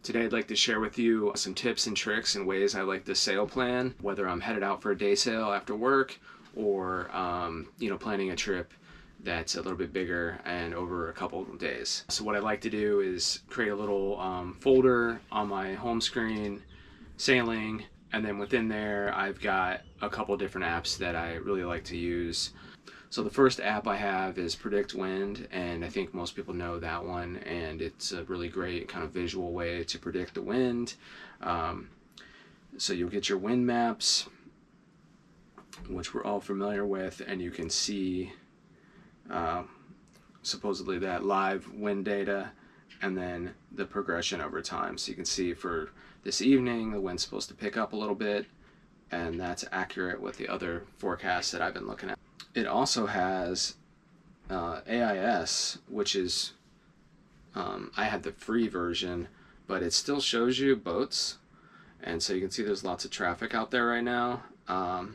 Today I'd like to share with you some tips and tricks and ways I like to sail plan, whether I'm headed out for a day sail after work or planning a trip that's a little bit bigger and over a couple of days. So what I like to do is create a little folder on my home screen, sailing, and then within there I've got a couple different apps that I really like to use. So the first app I have is Predict Wind, and I think most people know that one, and it's a really great kind of visual way to predict the wind. So you'll get your wind maps, which we're all familiar with, and you can see supposedly that live wind data and then the progression over time. So you can see for this evening the wind's supposed to pick up a little bit, and that's accurate with the other forecasts that I've been looking at. It also has AIS, which is, I had the free version, but it still shows you boats. And so you can see there's lots of traffic out there right now. And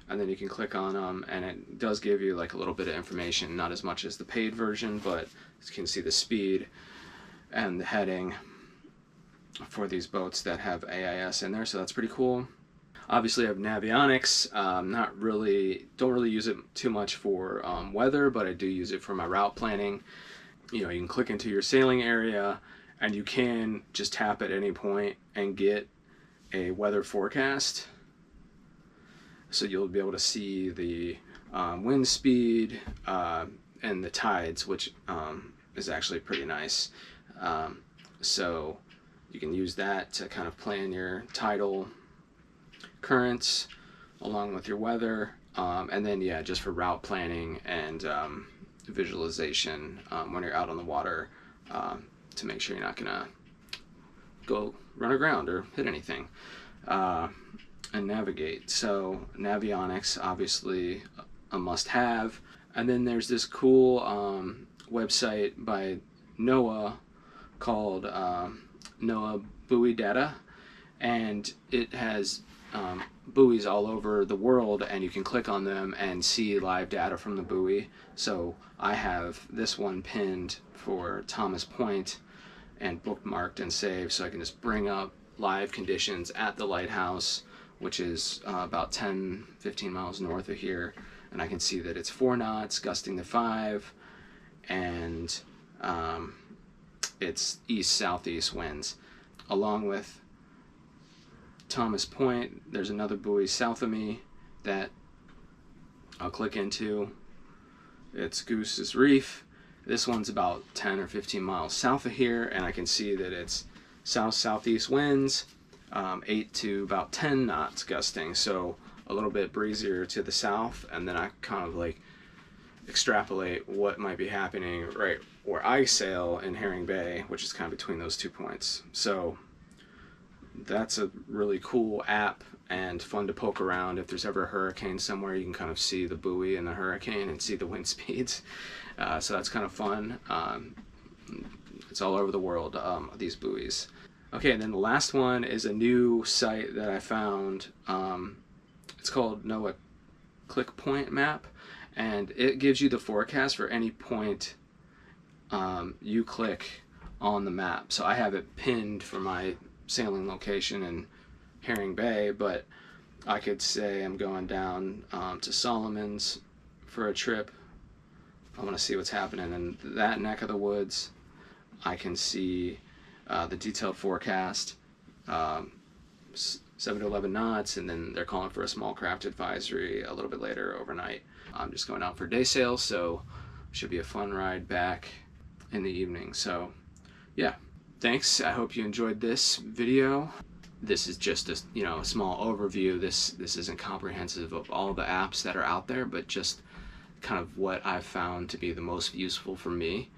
then you can click on them, and it does give you like a little bit of information, not as much as the paid version, but you can see the speed and the heading for these boats that have AIS in there, so that's pretty cool. Obviously I have navionics. Don't really use it too much for weather, but I do use it for my route planning. You can click into your sailing area and you can just tap at any point and get a weather forecast. So you'll be able to see the wind speed and the tides, which is actually pretty nice. So you can use that to kind of plan your tidal currents along with your weather, and then just for route planning and visualization when you're out on the water, to make sure you're not gonna go run aground or hit anything, and navigate. So navionics, obviously a must-have. And then there's this cool website by NOAA called NOAA Buoy Data, and it has buoys all over the world, and you can click on them and see live data from the buoy. So I have this one pinned for Thomas Point and bookmarked and saved, so I can just bring up live conditions at the lighthouse, which is about 10-15 miles north of here, and I can see that it's 4 knots gusting to 5, and it's east-southeast winds. Along with Thomas Point, there's another buoy south of me that I'll click into. It's Goose's Reef. This one's about 10 or 15 miles south of here, and I can see that it's south-southeast winds, 8 to about 10 knots gusting, so a little bit breezier to the south. And then I kind of like extrapolate what might be happening right where I sail in Herring Bay, which is kind of between those 2 points. So that's a really cool app and fun to poke around. If there's ever a hurricane somewhere, you can kind of see the buoy and the hurricane and see the wind speeds. So that's kind of fun. It's all over the world, these buoys. Okay, and then the last one is a new site that I found. It's called NOAA Click Point Map, and it gives you the forecast for any point you click on the map. So I have it pinned for my sailing location in Herring Bay, but I could say I'm going down to Solomon's for a trip. I want to see what's happening in that neck of the woods. I can see the detailed forecast, 7 to 11 knots, and then they're calling for a small craft advisory a little bit later overnight. I'm just going out for a day sail, so should be a fun ride back in the evening. So yeah, thanks. I hope you enjoyed this video. This is just a small overview. This isn't comprehensive of all the apps that are out there, but just kind of what I've found to be the most useful for me.